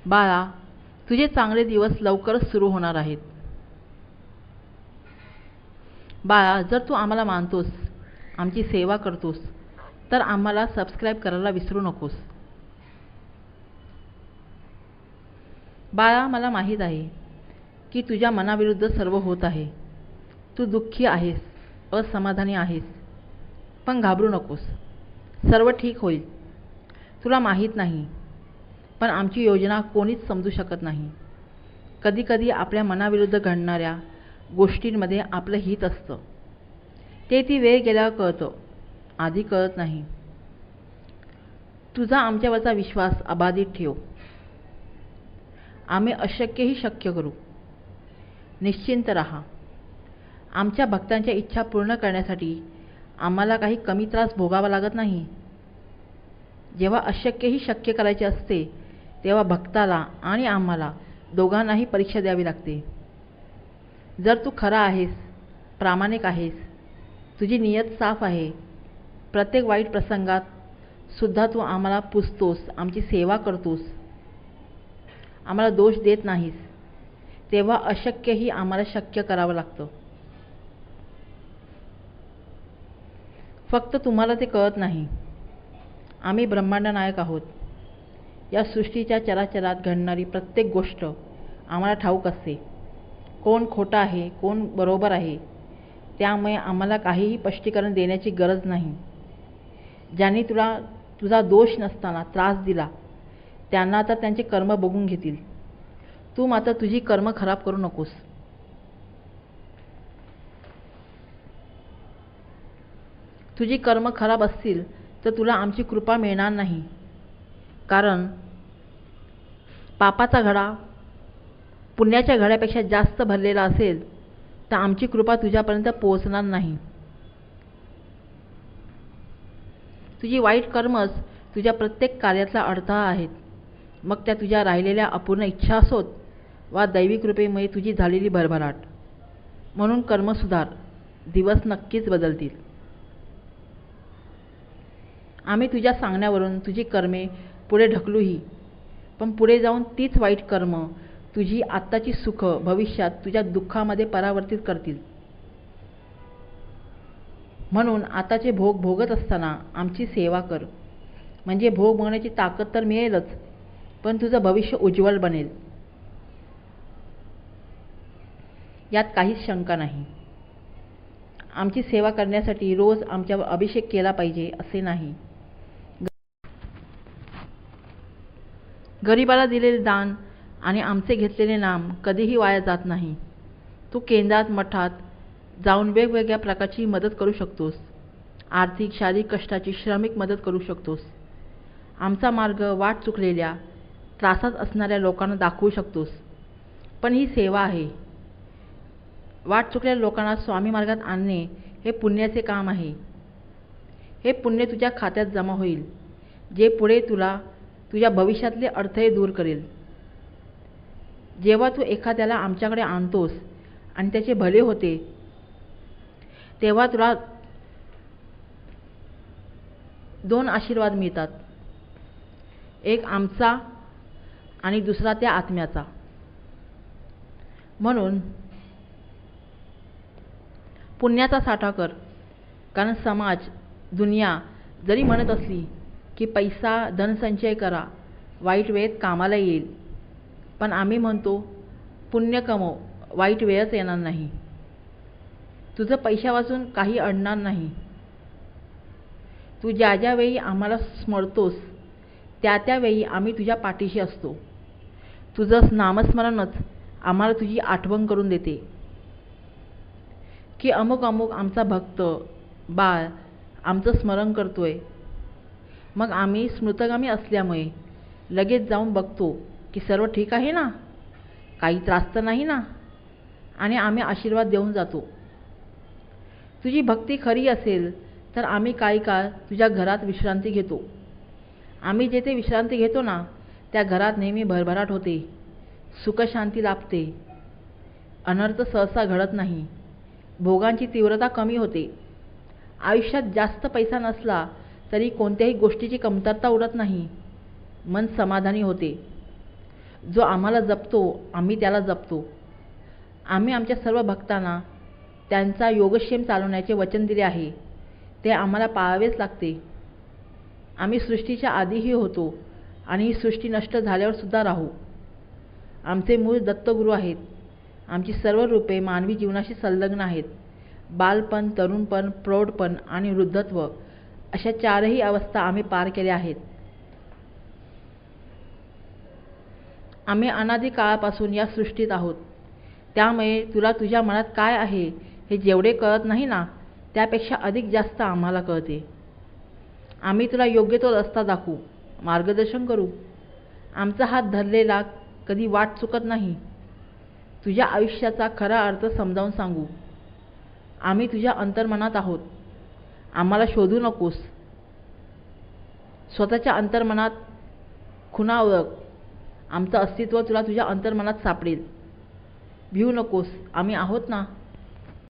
बाळा, तुझे चांगले दिवस लवकरच सुरू होणार आहेत. बाळा, जर तू आम्हाला मानतोस, आमची सेवा करतोस, तर आम्हाला सबस्क्राईब करायला विसरू नकोस. बाळा, मला माहीत आहे की तुझ्या मनाविरुद्ध सर्व होत आहे. तू दुःखी आहेस, असमाधानी आहेस, पण घाबरू नकोस. सर्व ठीक होईल. तुला माहीत नाही, पण आमची योजना कोणीच समजू शकत नाही. कधीकधी आपल्या मनाविरुद्ध घडणाऱ्या गोष्टींमध्ये आपलं हित असतं. ते ती वेळ गेल्यावर कळतं, आधी कळत नाही. तुझा आमच्यावरचा विश्वास अबाधित ठेव. आम्ही अशक्यही शक्य करू. निश्चिंत रहा. आमच्या भक्तांच्या इच्छा पूर्ण करण्यासाठी आम्हाला काही कमी त्रास भोगावा लागत नाही. जेव्हा अशक्यही शक्य करायचे असते, तेव्हा भक्ताला आणि आम्हाला दोघांनाही परीक्षा द्यावी लागते. जर तू खरा आहेस, प्रामाणिक आहेस, तुझी नियत साफ आहे, प्रत्येक वाईट प्रसंगात सुद्धा तू आम्हाला पुजतोस, आमची सेवा करतोस, आम्हाला दोष देत नाहीस, तेव्हा अशक्यही आम्हाला शक्य करावं लागतं. फक्त तुम्हाला ते कळत नाही. आम्ही ब्रह्मांड नायक आहोत. या सृष्टीच्या चराचरात घडणारी प्रत्येक गोष्ट आम्हाला ठाऊक असते. कोण खोटं आहे, कोण बरोबर आहे, त्यामुळे आम्हाला काहीही स्पष्टीकरण देण्याची गरज नाही. ज्यांनी तुला तुझा दोष नसताना त्रास दिला, त्यांना तर त्यांचे कर्म बघून घेतील. तू मात्र तुझी कर्म खराब करू नकोस. तुझी कर्म खराब असतील तर तुला आमची कृपा मिळणार नाही. कारण पापाचा घडा पुण्याच्या घड्यापेक्षा जास्त भरलेला असेल तर आमची कृपा तुझ्यापर्यंत पोहोचणार नाही. तुझी वाईट कर्मच तुझ्या प्रत्येक कार्यातला अडथळा आहेत. मग त्या तुझ्या राहिलेल्या अपूर्ण इच्छा असोत वा दैवी कृपेमुळे तुझी झालेली भरभराट. म्हणून कर्म सुधार, दिवस नक्कीच बदलतील. आम्ही तुझ्या सांगण्यावरून तुझी कर्मे पुढे ढकलूही, पण पुढे जाऊन तीच वाईट कर्म तुझी आत्ताची सुख भविष्यात तुझ्या दुःखामध्ये परावर्तित करतील. म्हणून आताचे भोग भोगत असताना आमची सेवा कर. म्हणजे भोग भोगण्याची ताकद तर मिळेलच, पण तुझं भविष्य उज्ज्वल बनेल, यात काहीच शंका नाही. आमची सेवा करण्यासाठी रोज आमच्यावर अभिषेक केला पाहिजे असे नाही. गरिबाला दिलेले दान आणि आमचे घेतलेले नाम कधीही वाया जात नाही. तू केंद्रात, मठात जाऊन वेगवेगळ्या प्रकारची मदत करू शकतोस. आर्थिक, शारीरिक कष्टाची श्रमिक मदत करू शकतोस. आमचा मार्ग वाट चुकलेल्या, त्रासात असणाऱ्या लोकांना दाखवू शकतोस. पण ही सेवा आहे. वाट चुकलेल्या लोकांना स्वामी मार्गात आणणे हे पुण्याचे काम आहे. हे पुण्य तुझ्या खात्यात जमा होईल, जे पुढे तुला तुझ्या भविष्यातले अडथळे दूर करेल. जेव्हा तू एखाद्याला आमच्याकडे आणतोस आणि त्याचे भले होते, तेव्हा तुला 2 आशीर्वाद मिळतात. एक आमचा आणि दुसरा त्या आत्म्याचा. म्हणून पुण्याचा साठा कर. कारण समाज, दुनिया जरी म्हणत असली की पैसा, धनसंचय करा, वाईट वेळेत कामाला येईल, पण आम्ही म्हणतो पुण्य कमव, वाईट वेळच येणार नाही. तुझं पैशावाचून काही अडणार नाही. तू ज्या ज्या वेळी आम्हाला स्मरतोस त्या त्यावेळी आम्ही तुझ्या पाठीशी असतो. तुझं नामस्मरणच आम्हाला तुझी आठवण करून देते की अमुक अमुक आमचा भक्त बाळ आमचं स्मरण करतोय. मग आम्ही स्मृतगामी असल्यामुळे लगेच जाऊन बघतो की सर्व ठीक आहे ना, काही त्रास तर नाही ना, आणि आम्ही आशीर्वाद देऊन जातो. तुझी भक्ती खरी असेल तर आम्ही काही काळ तुझ्या घरात विश्रांती घेतो. आम्ही जेथे विश्रांती घेतो ना, त्या घरात नेहमी भरभराट होते, सुखशांती लाभते, अनर्थ सहसा घडत नाही, भोगांची तीव्रता कमी होते. आयुष्यात जास्त पैसा नसला तरी कोणत्याही गोष्टीची कमतरता उरत नाही. मन समाधानी होते. जो आम्हाला जपतो आम्ही त्याला जपतो. आम्ही आमच्या सर्व भक्तांना त्यांचा योगक्षेम चालवण्याचे वचन दिले आहे. ते आम्हाला पाळावेच लागते. आम्ही सृष्टीच्या आधीही होतो आणि ही सृष्टी नष्ट झाल्यावर सुद्धा राहू. आमचे मूळ दत्तगुरू आहेत. आमची सर्व रूपे मानवी जीवनाशी संलग्न आहेत. बालपण, तरुणपण, प्रौढपण आणि वृद्धत्व अशा चारही अवस्था आम्ही पार केल्या आहेत. आम्ही अनादी काळापासून या सृष्टीत आहोत. त्यामुळे तुला तुझ्या मनात काय आहे हे जेवढे कळत नाही ना, त्यापेक्षा अधिक जास्त आम्हाला कळते. आम्ही तुला योग्य तो रस्ता दाखवू, मार्गदर्शन करू. आमचा हात धरलेला कधी वाट चुकत नाही. तुझ्या आयुष्याचा खरा अर्थ समजावून सांगू. आम्ही तुझ्या अंतर्मनात आहोत. आम्हाला शोधू नकोस. स्वतःच्या अंतर्मनात खुणा ओळख. आमचं अस्तित्व तुला तुझ्या अंतर्मनात सापडेल. भिवू नकोस. आम्ही आहोत ना.